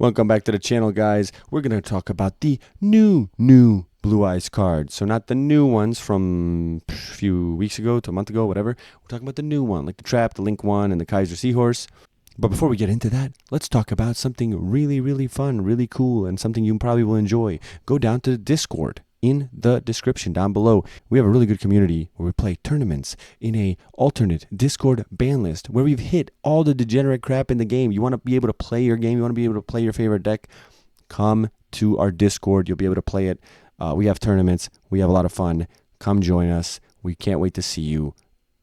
Welcome back to the channel, guys. We're going to talk about the new Blue Eyes cards. So not the new ones from a few weeks ago to a month ago, whatever. We're talking about the new one, like the Trap, the Link one, and the Kaiser Seahorse. But before we get into that, let's talk about something really fun, really cool, and something you probably will enjoy. Go down to the Discord in the description down below. We have a really good community where we play tournaments in a alternate Discord ban list where we've hit all the degenerate crap in the game. You want to be able to play your game, you want to be able to play your favorite deck, come to our Discord. You'll be able to play it. We have tournaments. We have a lot of fun. Come join us. We can't wait to see you.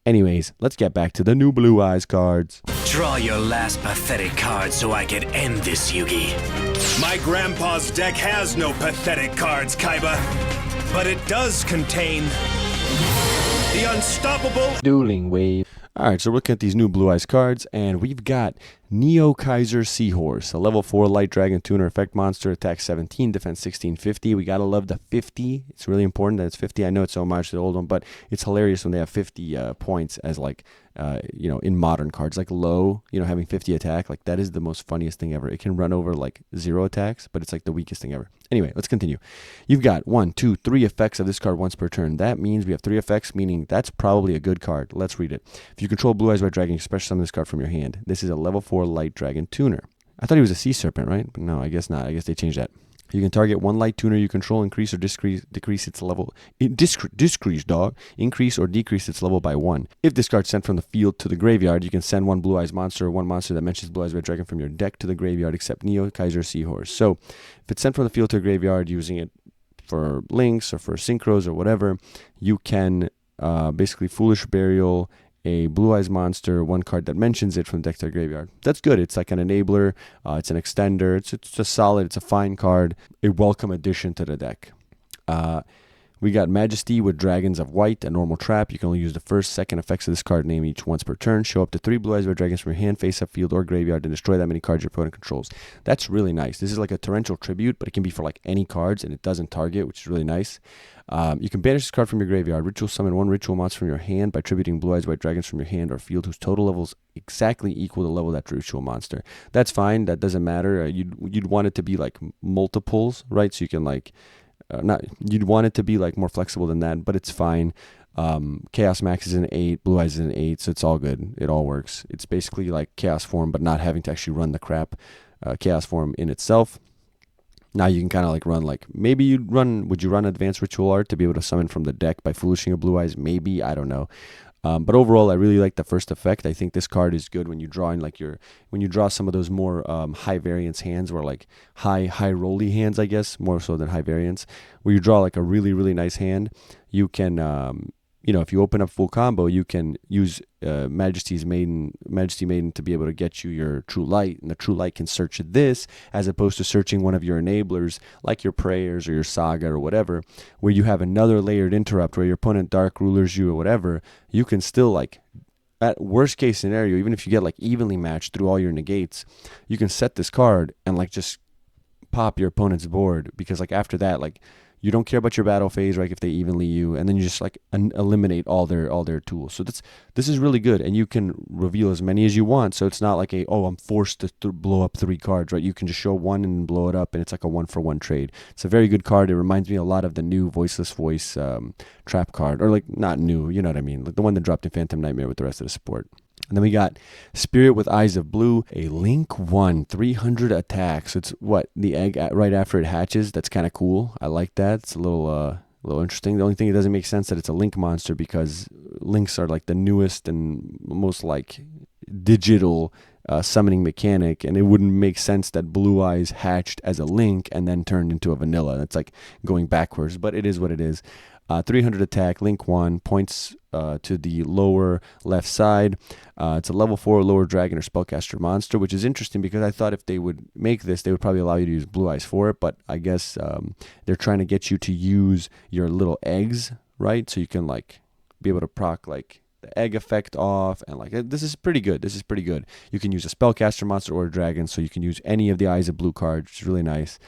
Anyways, let's get back to the new Blue Eyes cards. Draw your last pathetic card so I can end this, Yugi. My grandpa's deck has no pathetic cards, Kaiba, but it does contain the unstoppable Dueling Wave. Alright, so we're looking at these new Blue Eyes cards, and we've got Kaiser Seahorse, a level 4 light dragon tuner effect monster, attack 17, defense 1650. We gotta love the 50. It's really important that it's 50. I know it's so much, the old one, but it's hilarious when they have 50 points as like, in modern cards, like low, having 50 attack. Like, that is the most funniest thing ever. It can run over like 0 attacks, but it's like the weakest thing ever. Anyway, let's continue. You've got 1, 2, 3 effects of this card once per turn. That means we have 3 effects, meaning that's probably a good card. Let's read it. If you control Blue Eyes White Dragon, you special summon this card from your hand. This is a level 4 light dragon tuner. I thought he was a sea serpent, right? But no, I guess not. I guess they changed that. You can target one light tuner you control, increase or decrease its level. Increase or decrease its level by 1. If this card's sent from the field to the graveyard, you can send one Blue Eyes monster or one monster that mentions Blue Eyes Red Dragon from your deck to the graveyard, except Kaiser Seahorse. So, if it's sent from the field to a graveyard using it for links or for synchros or whatever, you can basically Foolish Burial a Blue Eyes monster, one card that mentions it from deck to the graveyard. That's good. It's like an enabler. It's an extender. It's just solid. It's a fine card. A welcome addition to the deck. We got Majesty with Dragons of White, a normal trap. You can only use the first, second effects of this card name each once per turn. Show up to 3 Blue Eyes Red Dragons from your hand, face up, field, or graveyard, and destroy that many cards your opponent controls. That's really nice. This is like a torrential tribute, but it can be for like any cards, and it doesn't target, which is really nice. You can banish this card from your graveyard. Ritual summon one ritual monster from your hand by tributing Blue Eyes White Dragons from your hand or field whose total levels exactly equal the level of that ritual monster. That's fine. That doesn't matter. You'd want it to be like multiples, right? So you can like you'd want it to be like more flexible than that, but it's fine. Chaos Max is an 8, Blue Eyes is an 8, so it's all good. It all works. It's basically like Chaos form, but not having to actually run the crap Chaos form in itself. Now you can kind of like run like, would you run Advanced Ritual Art to be able to summon from the deck by Foolishing a Blue Eyes? Maybe, I don't know. But overall, I really like the first effect. I think this card is good when you draw in like when you draw some of those more high variance hands, or like high rolly hands, I guess, more so than high variance, where you draw like a really nice hand. You can if you open up full combo, you can use Majesty Maiden to be able to get you your True Light, and the True Light can search this as opposed to searching one of your enablers like your Prayers or your Saga or whatever, where you have another layered interrupt where your opponent Dark Rulers you or whatever. You can still, like, at worst case scenario, even if you get like evenly matched through all your negates, you can set this card and like just pop your opponent's board, because like after that, like, you don't care about your battle phase, right? If they evenly you, and then you just like eliminate all their tools. So this is really good, and you can reveal as many as you want. So it's not like I'm forced to blow up 3 cards, right? You can just show one and blow it up, and it's like a 1-for-1 trade. It's a very good card. It reminds me a lot of the new Voiceless Voice trap card, or like not new, you know what I mean? Like the one that dropped in Phantom Nightmare with the rest of the support. And then we got Spirit with Eyes of Blue, a Link 1, 300 attack. So it's the egg right after it hatches. That's kind of cool. I like that. It's a little interesting. The only thing, it doesn't make sense that it's a Link monster, because Links are like the newest and most like digital summoning mechanic, and it wouldn't make sense that Blue Eyes hatched as a Link and then turned into a vanilla. That's like going backwards, but it is what it is. 300 attack, Link 1, points to the lower left side. It's a level 4 lower dragon or spellcaster monster, which is interesting because I thought if they would make this, they would probably allow you to use Blue Eyes for it, but I guess they're trying to get you to use your little eggs, right? So you can like be able to proc like the egg effect off, and like this is pretty good. This is pretty good. You can use a spellcaster monster or a dragon, so you can use any of the Eyes of Blue cards, which is really nice.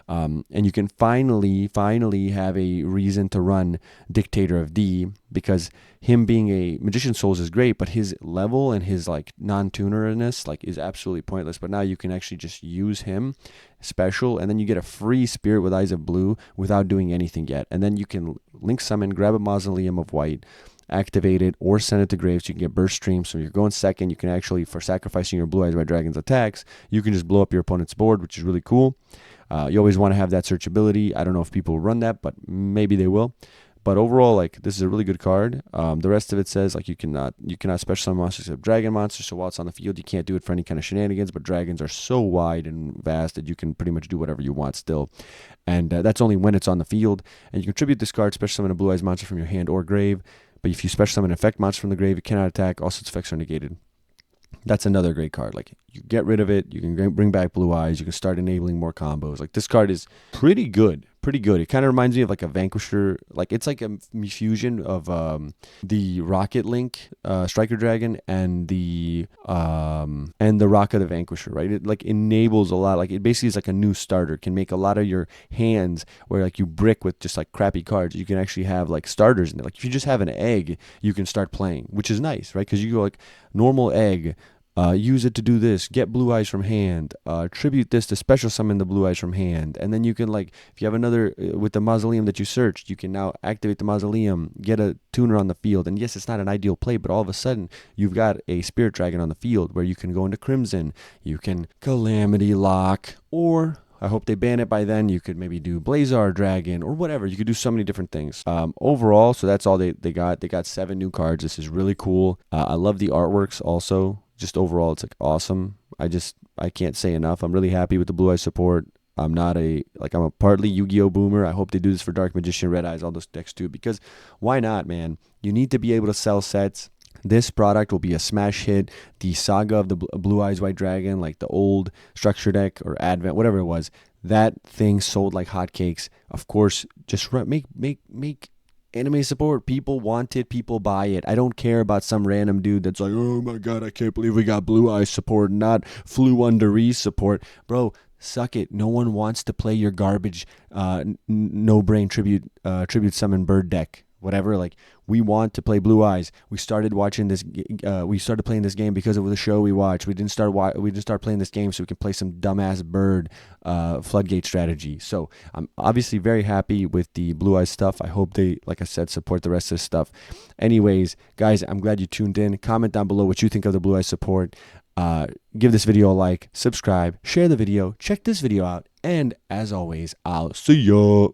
And you can finally have a reason to run Dictator of D, because him being a Magician Souls is great, but his level and his like non-tunerness like is absolutely pointless. But now you can actually just use him special, and then you get a free Spirit with Eyes of Blue without doing anything yet. And then you can link summon, grab a Mausoleum of White, activate it, or send it to grave, so you can get burst stream. So you're going second, you can actually, for sacrificing your Blue Eyes White Dragon's attacks, you can just blow up your opponent's board, which is really cool. You always want to have that searchability. I don't know if people run that, but maybe they will. But overall, like, this is a really good card. The rest of it says like you cannot special summon monsters except dragon monsters. So while it's on the field, you can't do it for any kind of shenanigans. But dragons are so wide and vast that you can pretty much do whatever you want still. And that's only when it's on the field. And you contribute this card, special summon a Blue Eyes monster from your hand or grave. But if you special summon an effect monster from the grave, it cannot attack. Also, its effects are negated. That's another great card. Like, you get rid of it, you can bring back Blue Eyes, you can start enabling more combos. Like, this card is pretty good. It kind of reminds me of like a Vanquisher. Like, it's like a fusion of the Rocket Link Striker Dragon and the Rocket of Vanquisher, right? It like enables a lot. Like, it basically is like a new starter. It can make a lot of your hands where like you brick with just like crappy cards. You can actually have like starters in it. Like, if you just have an egg, you can start playing, which is nice, right? Because you go like normal egg, use it to do this, get Blue Eyes from hand, tribute this to special summon the Blue Eyes from hand, and then you can, like, if you have another, with the Mausoleum that you searched, you can now activate the Mausoleum, get a tuner on the field, and yes, it's not an ideal play, but all of a sudden, you've got a Spirit Dragon on the field, where you can go into Crimson, you can Calamity Lock, or I hope they ban it by then. You could maybe do Blazar Dragon or whatever. You could do so many different things. Overall, so that's all they got. They got 7 new cards. This is really cool. I love the artworks also. Just overall, it's like awesome. I can't say enough. I'm really happy with the Blue Eyes support. I'm a partly Yu-Gi-Oh boomer. I hope they do this for Dark Magician, Red Eyes, all those decks too, because why not, man? You need to be able to sell sets. This product will be a smash hit. The Saga of the Blue Eyes White Dragon, like the old structure deck or Advent, whatever it was, that thing sold like hotcakes. Of course, just make anime support. People want it, people buy it. I don't care about some random dude that's like, oh my god, I can't believe we got Blue Eyes support, not Flu Undere support. Bro, suck it. No one wants to play your garbage no brain tribute summon bird deck. Whatever, like, we want to play Blue Eyes. We started watching this. We started playing this game because of the show we watched. We didn't start playing this game so we can play some dumbass bird floodgate strategy. So I'm obviously very happy with the Blue Eyes stuff. I hope they, like I said, support the rest of this stuff. Anyways, guys, I'm glad you tuned in. Comment down below what you think of the Blue Eyes support. Give this video a like, subscribe, share the video, check this video out, and as always, I'll see ya.